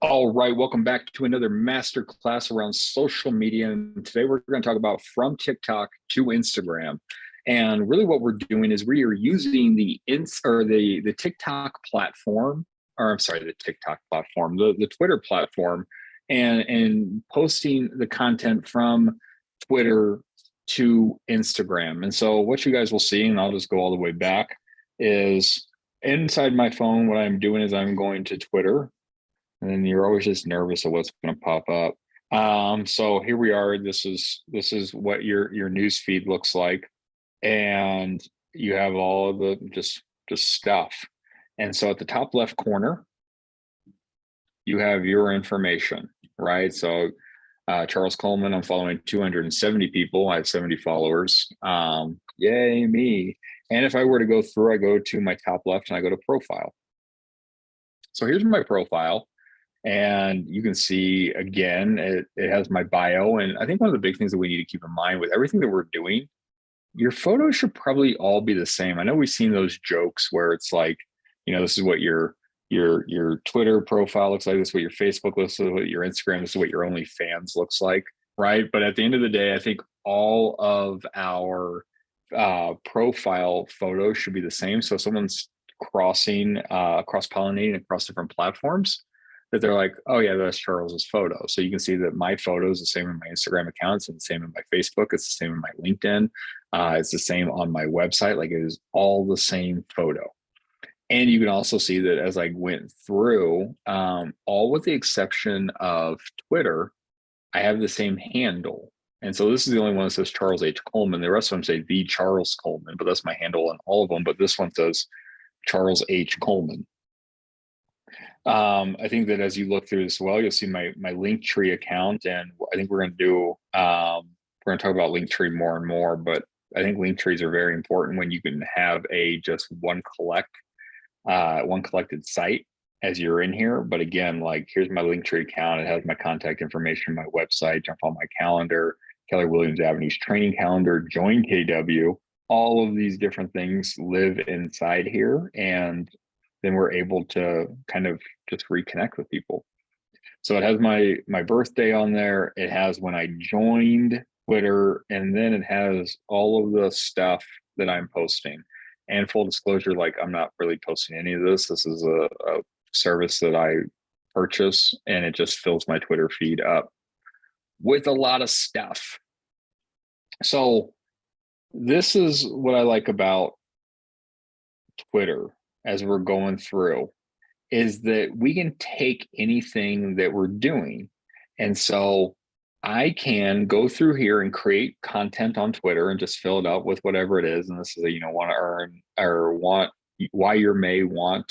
All right, welcome back to another masterclass around social media. And today we're going to talk about from TikTok to Instagram. And really what we're doing is we are using the TikTok platform, or I'm sorry, the TikTok platform, the Twitter platform, and posting the content from Twitter to Instagram. And so what you guys will see, and I'll just go all the way back, is inside my phone, what I'm doing is I'm going to Twitter, and then you're always just nervous of what's going to pop up. So here we are. This is what your news feed looks like, and you have all of the just stuff. And so at the top left corner, you have your information, right? So Charles Coleman, I'm following 270 people. I have 70 followers. Yay me! And if I were to go through, I go to my top left and I go to profile. So here's my profile. And you can see, again, it has my bio. And I think one of the big things that we need to keep in mind with everything that we're doing, your photos should probably all be the same. I know we've seen those jokes where it's like, this is what your Twitter profile looks like, this is what your Facebook looks like, what your Instagram, this is what your OnlyFans looks like, right? But at the end of the day, I think all of our profile photos should be the same. So if someone's cross-pollinating across different platforms, that they're like, oh yeah, that's Charles's photo. So you can see that my photo is the same in my Instagram accounts, and the same in my Facebook. It's the same in my LinkedIn. It's the same on my website. Like, it is all the same photo. And you can also see that as I went through, all with the exception of Twitter, I have the same handle. And so this is the only one that says Charles H. Coleman. The rest of them say the Charles Coleman, but that's my handle on all of them. But this one says Charles H. Coleman. I think that as you look through this, well, you'll see my Linktree account, and I think we're going to talk about Linktree more and more. But I think Linktrees are very important when you can have just one collected site as you're in here. But again, like, here's my Linktree account. It has my contact information, my website, jump on my calendar, Keller Williams Avenue's training calendar, join KW. All of these different things live inside here, and then we're able to kind of just reconnect with people. So it has my birthday on there. It has when I joined Twitter, and then it has all of the stuff that I'm posting. And full disclosure, like, I'm not really posting any of this. This is a service that I purchase, and it just fills my Twitter feed up with a lot of stuff. So this is what I like about Twitter as we're going through, is that we can take anything that we're doing. And so I can go through here and create content on Twitter and just fill it out with whatever it is. And this is want to earn, or want, why you may want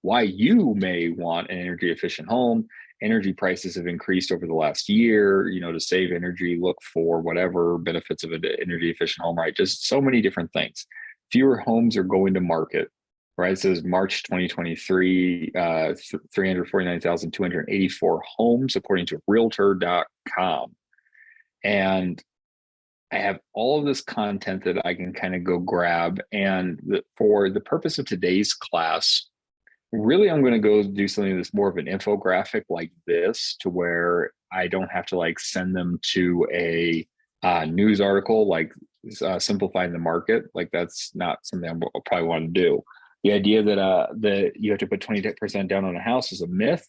an energy efficient home. Energy prices have increased over the last year. To save energy, look for whatever benefits of an energy efficient home, right? Just so many different things. Fewer homes are going to market, right? It says March 2023, 349,284 homes, according to realtor.com. And I have all of this content that I can kind of go grab. And for the purpose of today's class, really, I'm going to go do something that's more of an infographic like this, to where I don't have to send them to a news article, like simplifying the market. Like, that's not something I'll probably want to do. The idea that you have to put 20% down on a house is a myth.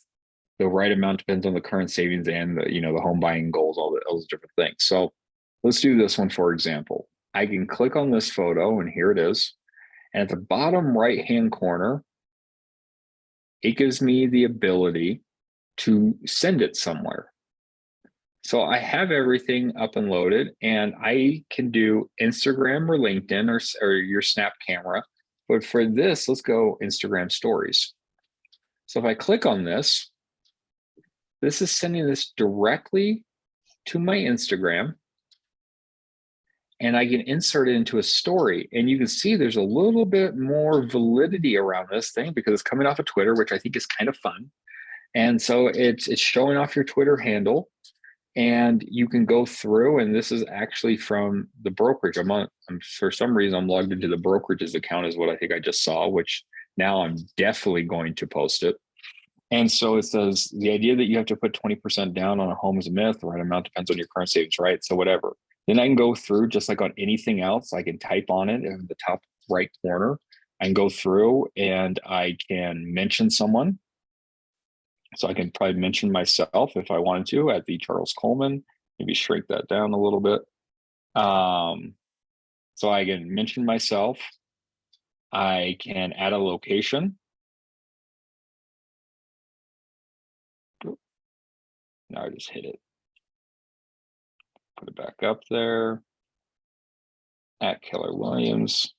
The right amount depends on the current savings and the home buying goals, all those different things. So let's do this one, for example. I can click on this photo, and here it is. And at the bottom right-hand corner, it gives me the ability to send it somewhere. So I have everything up and loaded, and I can do Instagram or LinkedIn or your Snap camera. But for this, let's go Instagram stories. So if I click on this, this is sending this directly to my Instagram, and I can insert it into a story. And you can see there's a little bit more validity around this thing because it's coming off of Twitter, which I think is kind of fun. And so it's showing off your Twitter handle, and you can go through, and this is actually from the brokerage. For some reason, I'm logged into the brokerage's account is what I think I just saw, which now I'm definitely going to post it. And so it says the idea that you have to put 20% down on a home is a myth. The right amount depends on your current savings, right? So whatever. Then I can go through just like on anything else. I can type on it in the top right corner. I can go through and I can mention someone. So I can probably mention myself if I wanted to at the Charles Coleman. Maybe shrink that down a little bit. So I can mention myself. I can add a location. Now I just hit it. Put it back up there. At Keller Williams.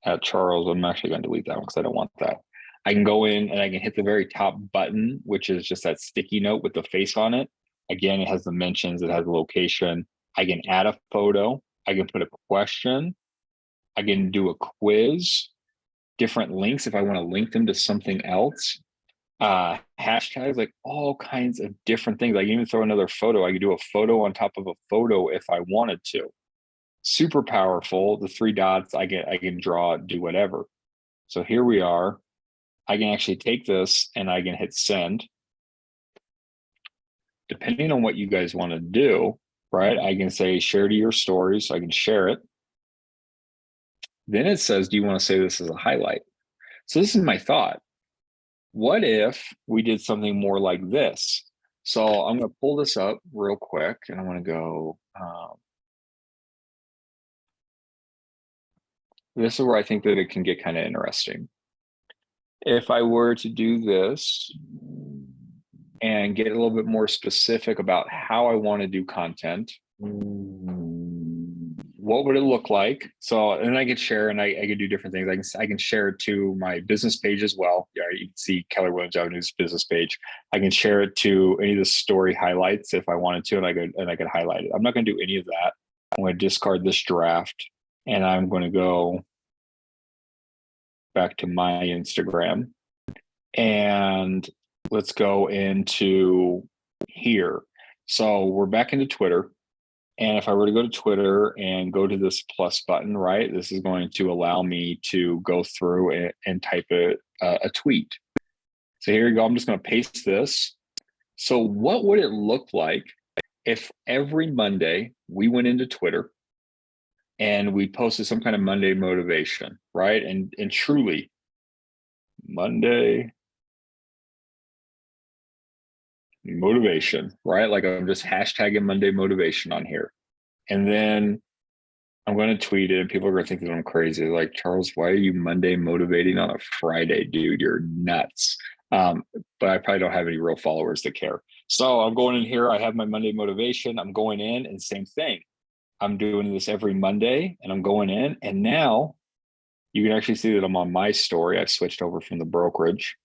At Charles, I'm actually going to delete that one because I don't want that. I can go in and I can hit the very top button, which is just that sticky note with the face on it. Again, it has the mentions, it has the location. I can add a photo. I can put a question. I can do a quiz, different links if I want to link them to something else. Hashtags, like all kinds of different things. I can even throw another photo. I can do a photo on top of a photo if I wanted to. Super powerful. The three dots, I can draw, do whatever. So here we are. I can actually take this and I can hit send. Depending on what you guys want to do, right? I can say share to your stories. So I can share it. Then it says, do you want to say this as a highlight? So this is my thought. What if we did something more like this? So I'm going to pull this up real quick and I want to go, this is where I think that it can get kind of interesting. If I were to do this and get a little bit more specific about how I want to do content, what would it look like? So, and I could share and I could do different things. I can share it to my business page as well. Yeah, you can see Keller Williams Avenue's business page. I can share it to any of the story highlights if I wanted to, and I could highlight it. I'm not going to do any of that. I'm going to discard this draft and I'm going to go back to my Instagram and let's go into here. So we're back into Twitter. And if I were to go to Twitter and go to this plus button, right, this is going to allow me to go through and type a tweet. So here you go. I'm just going to paste this. So what would it look like if every Monday we went into Twitter and we posted some kind of Monday motivation, right? And truly, Monday motivation, right? Like I'm just hashtagging Monday motivation on here. And then I'm going to tweet it and people are going to think that I'm crazy. Like, Charles, why are you Monday motivating on a Friday, dude? You're nuts. But I probably don't have any real followers that care. So I'm going in here. I have my Monday motivation. I'm going in and same thing. I'm doing this every Monday and I'm going in. And now you can actually see that I'm on my story. I've switched over from the brokerage.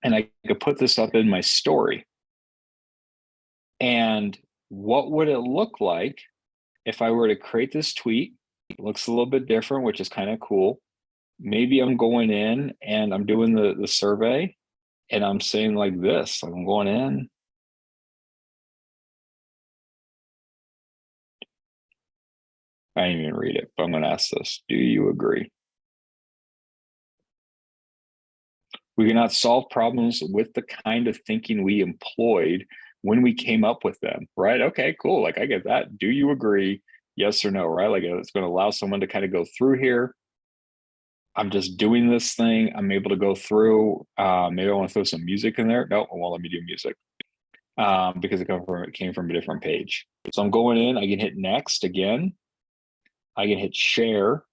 And I could put this up in my story. And what would it look like if I were to create this tweet? It looks a little bit different, which is kind of cool. Maybe I'm going in and I'm doing the survey and I'm saying like this, like I'm going in. I didn't even read it, but I'm going to ask this. Do you agree? We cannot solve problems with the kind of thinking we employed when we came up with them, right? Okay, cool. Like I get that. Do you agree? Yes or no, right? Like it's going to allow someone to kind of go through here. I'm just doing this thing. I'm able to go through. Maybe I want to throw some music in there. No, it won't let me do music because it came from a different page. So I'm going in. I can hit next again. I can hit share.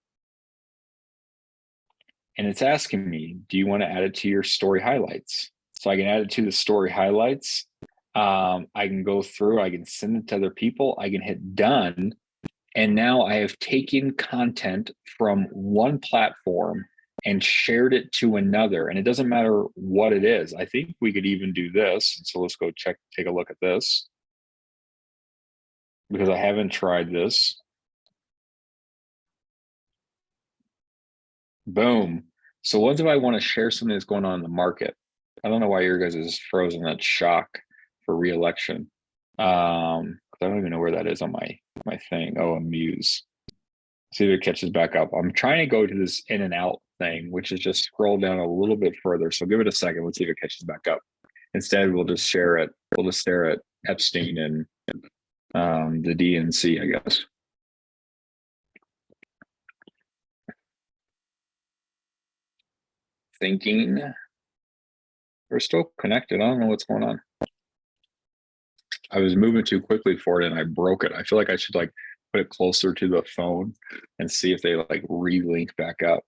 And it's asking me, do you want to add it to your story highlights? So I can add it to the story highlights. I can go through, I can send it to other people. I can hit done. And now I have taken content from one platform and shared it to another. And it doesn't matter what it is. I think we could even do this. So let's go take a look at this because I haven't tried this. Boom. So what if I want to share something that's going on in the market? I don't know why your guys is frozen. That shock for re-election. I don't even know where that is on my thing. Oh, Amuse. See if it catches back up. I'm trying to go to this in and out thing, which is just scroll down a little bit further. So give it a second. Let's see if it catches back up. Instead, we'll just share it. We'll just stare at Epstein and the DNC, I guess. Thinking. We're still connected. I don't know what's going on. I was moving too quickly for it and I broke it. I feel like I should like put it closer to the phone and see if they like relink back up.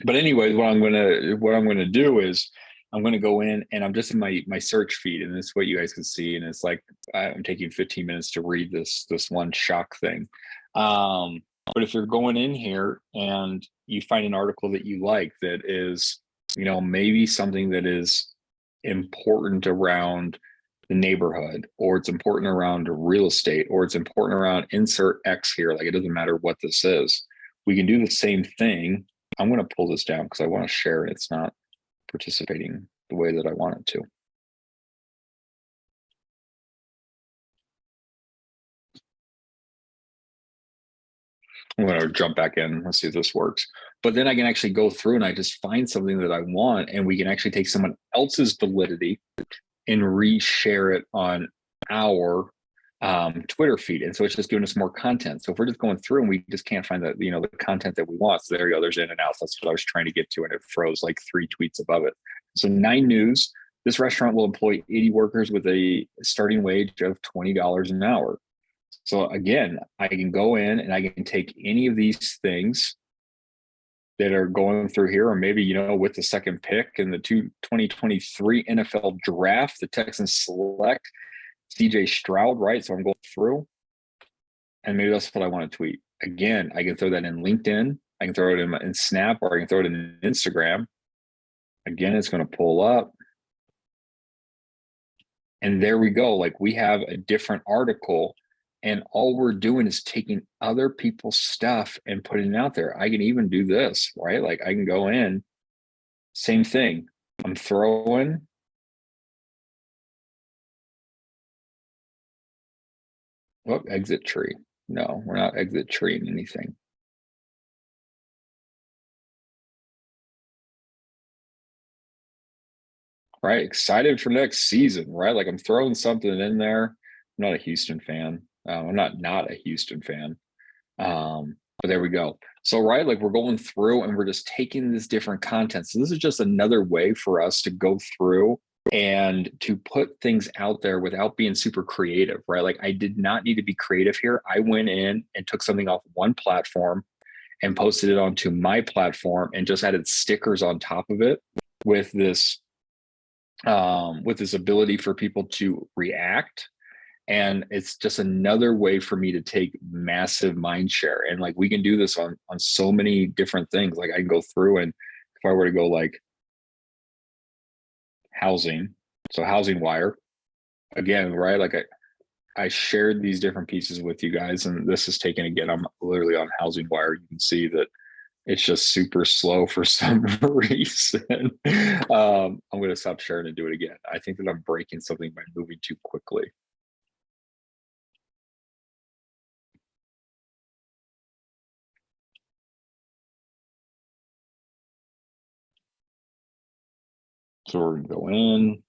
But anyways, what I'm gonna do is I'm gonna go in and I'm just in my search feed, and this is what you guys can see. And it's like I'm taking 15 minutes to read this one shock thing. But if you're going in here and you find an article that you like that is, you know, maybe something that is important around the neighborhood, or it's important around real estate, or it's important around insert X here, like it doesn't matter what this is, we can do the same thing. I'm going to pull this down because I want to share it. It's not participating the way that I want it to. I'm going to jump back in. Let's see if this works. But then I can actually go through and I just find something that I want, and we can actually take someone else's validity and reshare it on our Twitter feed. And so it's just giving us more content. So if we're just going through and we just can't find the, you know, the content that we want, so there you go, there's in and out. That's what I was trying to get to, and it froze like 3 tweets above it. So 9 news, this restaurant will employ 80 workers with a starting wage of $20 an hour. So again, I can go in and I can take any of these things that are going through here, or maybe, you know, with the second pick in the 2023 NFL draft, the Texans select CJ Stroud, right? So I'm going through, and maybe that's what I want to tweet. Again, I can throw that in LinkedIn, I can throw it in Snap, or I can throw it in Instagram. Again, it's going to pull up. And there we go. Like we have a different article, and all we're doing is taking other people's stuff and putting it out there. I can even do this, right? Like I can go in, same thing. I'm throwing. Oh, exit tree. No, we're not exit treeing anything. Right. Excited for next season, right? Like I'm throwing something in there. I'm not a Houston fan. I'm not a Houston fan. But there we go. So, right, like we're going through and we're just taking this different content. So this is just another way for us to go through and to put things out there without being super creative, right? Like I did not need to be creative here. I went in and took something off one platform and posted it onto my platform and just added stickers on top of it with this ability for people to react. And it's just another way for me to take massive mind share. And like we can do this on so many different things. Like I can go through, and if I were to go like housing, so Housing Wire again, right? Like I shared these different pieces with you guys, and this is taken again. I'm literally on Housing Wire. You can see that it's just super slow for some reason. I'm going to stop sharing and do it again. I think that I'm breaking something by moving too quickly. So we're going to go in.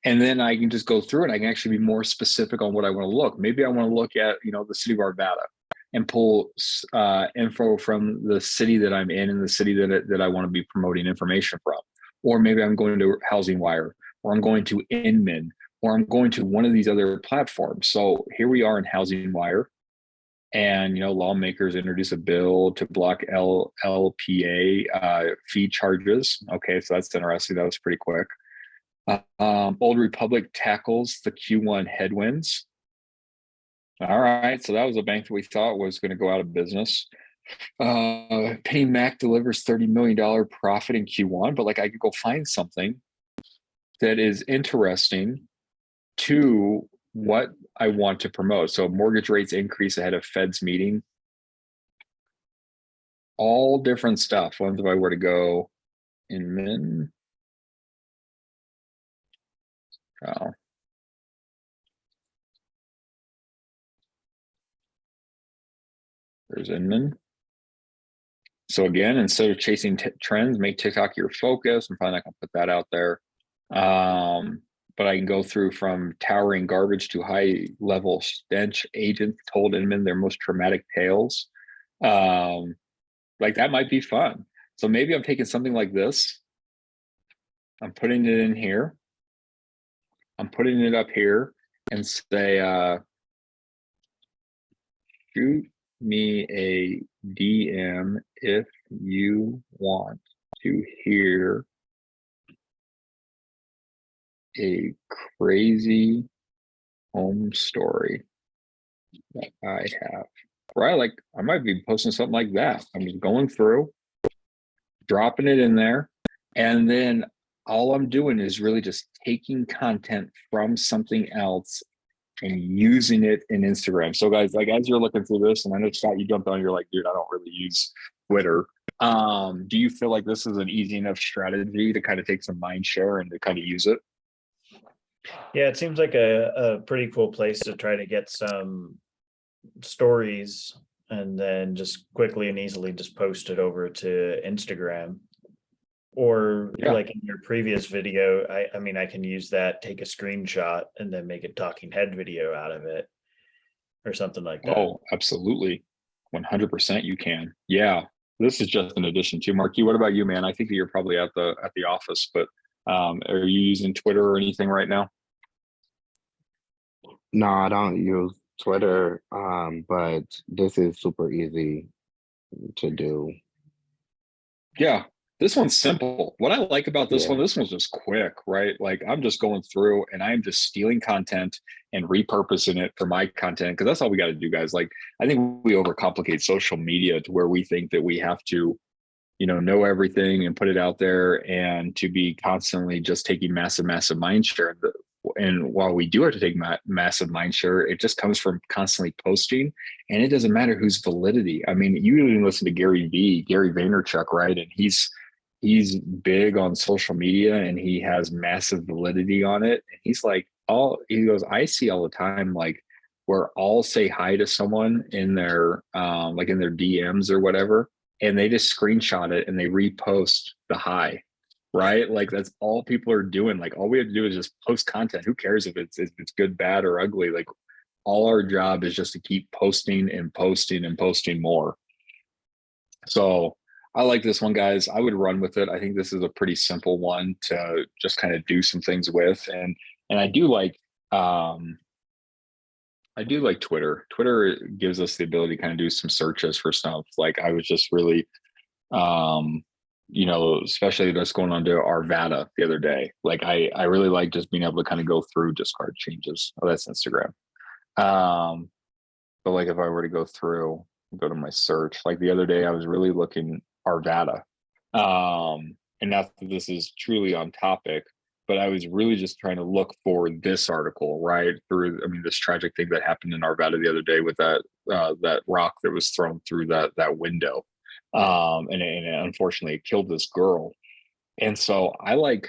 And then I can just go through and I can actually be more specific on what I want to look. Maybe I want to look at, you know, the city of Arvada and pull info from the city that I'm in and the city that I want to be promoting information from. Or maybe I'm going to Housing Wire, or I'm going to Inman, or I'm going to one of these other platforms. So here we are in Housing Wire. And, you know, lawmakers introduce a bill to block LLPA fee charges. Okay, so that's interesting. That was pretty quick. Old Republic tackles the Q1 headwinds. All right, so that was a bank that we thought was going to go out of business. PennyMac delivers $30 million profit in Q1, but like I could go find something that is interesting to what I want to promote. So mortgage rates increase ahead of Fed's meeting. All different stuff. What if I were to go in min? Oh. There's Inman. So again, instead of chasing trends, make TikTok your focus. I'm probably not gonna put that out there. But I can go through from towering garbage to high level stench agents told Inman their most traumatic tales. Like that might be fun. So maybe I'm taking something like this. I'm putting it in here. I'm putting it up here and say, shoot me a DM if you want to hear a crazy home story that I have. Right? Like I might be posting something like that. I'm just going through, dropping it in there, and then all I'm doing is really just taking content from something else and using it in Instagram. So guys, like as you're looking through this, and I know Scott, you jumped on, you're like, dude, I don't really use Twitter. Do you feel like this is an easy enough strategy to kind of take some mind share and to kind of use it? Yeah, it seems like a pretty cool place to try to get some stories and then just quickly and easily just post it over to Instagram. Or Yeah. like in your previous video, I mean, I can use that, take a screenshot and then make a talking head video out of it or something like that. Oh, absolutely. 100% you can. Yeah. This is just an addition to Marky. What about you, man? I think that you're probably at the office, but are you using Twitter or anything right now? No, I don't use Twitter, but this is super easy to do. Yeah, this one's simple. What I like about this Yeah. one, this one's just quick, right? Like I'm just going through and I'm just stealing content and repurposing it for my content because that's all we got to do, guys. Like I think we overcomplicate social media to where we think that we have to, know everything and put it out there and to be constantly just taking massive mind share. And while we do have to take massive mind share, it just comes from constantly posting, and it doesn't matter whose validity. I mean, you even listen to Gary Vaynerchuk, right? And he's big on social media and he has massive validity on it. And he goes, I see all the time, like where I'll say hi to someone in their like in their DMs or whatever, and they just screenshot it and they repost the hi, right? Like that's all people are doing. Like all we have to do is just post content. Who cares if it's good, bad, or ugly? Like all our job is just to keep posting and posting and posting more. So I like this one, guys. I would run with it. I think this is a pretty simple one to just kind of do some things with. And I do like Twitter. Twitter gives us the ability to kind of do some searches for stuff. Like I was just really especially just going on to Arvada the other day. Like I really like just being able to kind of go through discard changes. Oh, that's Instagram. But like if I were to go through, go to my search, like the other day I was really looking Arvada. And not that this is truly on topic, but I was really just trying to look for this article, right? This tragic thing that happened in Arvada the other day with that rock that was thrown through that window. And unfortunately it killed this girl. And so I like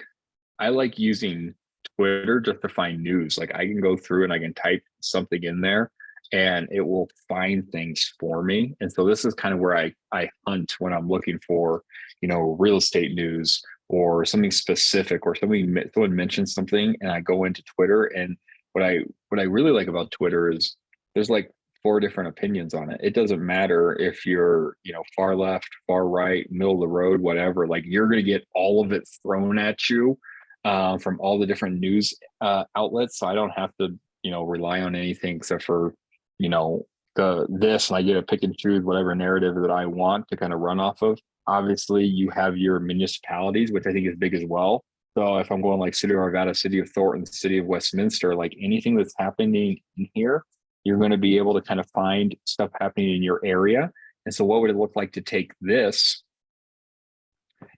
using Twitter just to find news. Like I can go through and I can type something in there and it will find things for me. And so this is kind of where I hunt when I'm looking for, real estate news or something specific, or someone mentions something and I go into Twitter. And what I really like about Twitter is there's like 4 different opinions on it. It doesn't matter if you're, far left, far right, middle of the road, whatever, like you're going to get all of it thrown at you from all the different news outlets. So I don't have to, rely on anything except for, this, and I get to pick and choose whatever narrative that I want to kind of run off of. Obviously, you have your municipalities, which I think is big as well. So if I'm going like City of Arvada, City of Thornton, City of Westminster, like anything that's happening in here, you're going to be able to kind of find stuff happening in your area. And so what would it look like to take this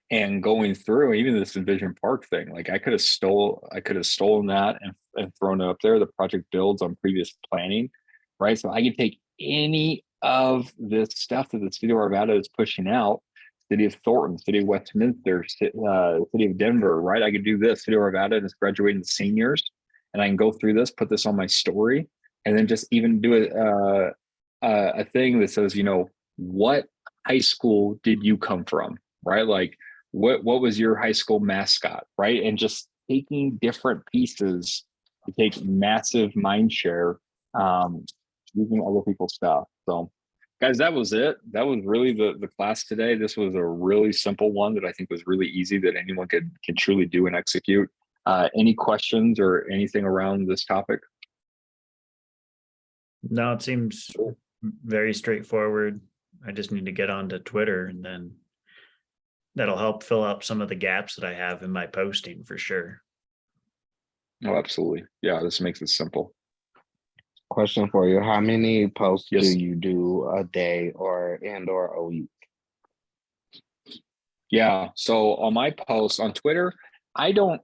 and going through even this Envision Park thing? Like I could have stolen that and thrown it up there. The project builds on previous planning, right? So I can take any of this stuff that the City of Arvada is pushing out, City of Thornton, City of Westminster, City of Denver, right? I could do this. City of Arvada is graduating seniors, and I can go through this, put this on my story, and then just even do a thing that says, what high school did you come from, right? Like what was your high school mascot, right? And just taking different pieces to take massive mind share, using other people's stuff. So guys, that was it. That was really the class today. This was a really simple one that I think was really easy that anyone can truly do and execute. Any questions or anything around this topic? No, it seems very straightforward. I just need to get onto Twitter, and then that'll help fill up some of the gaps that I have in my posting for sure. Oh, absolutely. Yeah, this makes it simple. Question for you. How many posts Yes. do you do a day or a week? Yeah. So on my posts on Twitter, I don't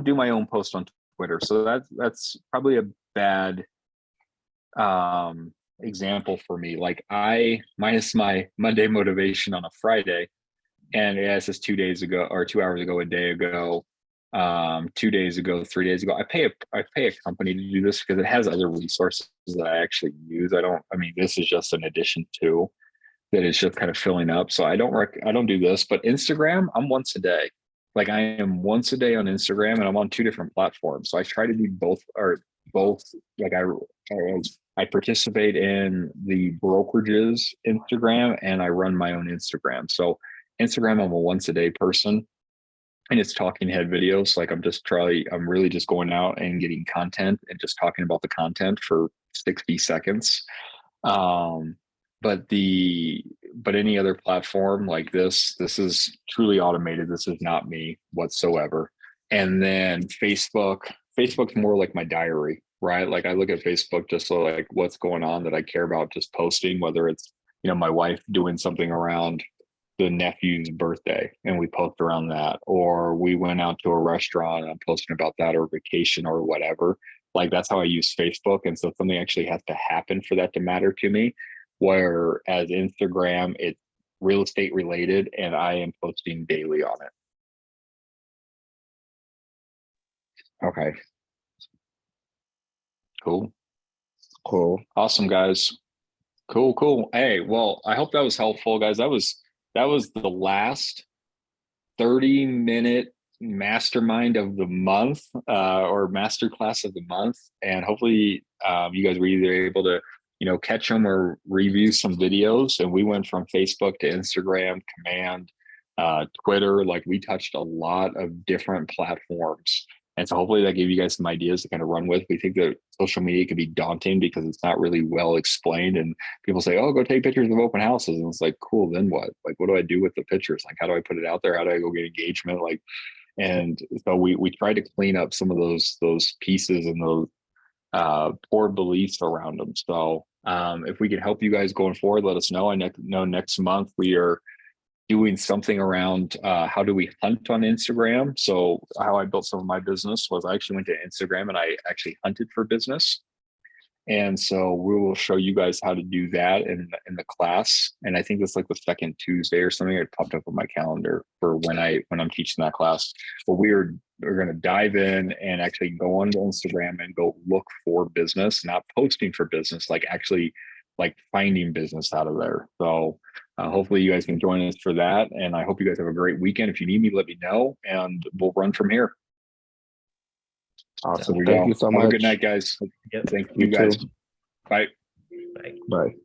do my own post on Twitter. So that's probably a bad example for me. Like I minus my Monday motivation on a Friday, and it says 2 days ago or 2 hours ago, a day ago, 2 days ago, 3 days ago. I pay a company to do this because it has other resources that I actually use. I mean, this is just an addition to that is just kind of filling up. So I don't do this, but Instagram, I'm once a day. Like I am once a day on Instagram, and I'm on 2 different platforms. So I try to do both. Like I participate in the brokerage's Instagram, and I run my own Instagram. So Instagram, I'm a once a day person, and it's talking head videos. Like I'm really just going out and getting content and just talking about the content for 60 seconds. But any other platform like this is truly automated. This is not me whatsoever. And then Facebook's more like my diary, right? Like I look at Facebook just so like what's going on that I care about just posting, whether it's, my wife doing something around the nephew's birthday and we post around that, or we went out to a restaurant and I'm posting about that, or vacation or whatever. Like that's how I use Facebook. And so something actually has to happen for that to matter to me. Whereas Instagram, it's real estate related and I am posting daily on it. Okay, Cool. cool. Awesome, guys. Cool. Hey, well, I hope that was helpful, guys. That was the last 30-minute mastermind of the month, or masterclass of the month. And hopefully you guys were either able to, catch them or review some videos. And we went from Facebook to Instagram, Command, Twitter. Like we touched a lot of different platforms. And so hopefully that gave you guys some ideas to kind of run with. We think that social media can be daunting because it's not really well explained. And people say, oh, go take pictures of open houses. And it's like, cool, then what? Like, what do I do with the pictures? Like, how do I put it out there? How do I go get engagement? Like, and so we try to clean up some of those pieces and those poor beliefs around them. So if we can help you guys going forward, let us know. I know next month we are doing something around how do we hunt on Instagram. So how I built some of my business was I actually went to Instagram and I actually hunted for business. And so we will show you guys how to do that in the class. And I think it's like the second Tuesday or something. It popped up on my calendar for when I'm teaching that class. But we're going to dive in and actually go onto Instagram and go look for business, not posting for business, like actually like finding business out of there. So hopefully you guys can join us for that. And I hope you guys have a great weekend. If you need me, let me know and we'll run from here. Awesome. Thank you so much. Have a good night, guys. Yep. Thank you guys. Too. Bye. Bye. Bye.